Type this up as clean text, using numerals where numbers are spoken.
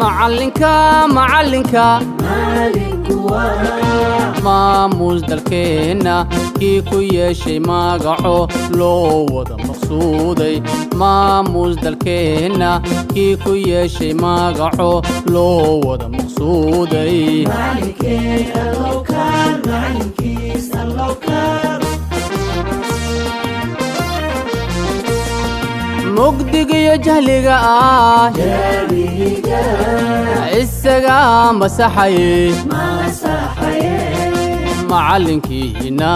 معلنك maamuus dalkeena kii ku yeeshay magaco loo wada maqsuuday maamuus dalkeena kii ku yeeshay magaco loo wada maqsuuday mugdiga iyo jahliga isaga masaxay معلنكينا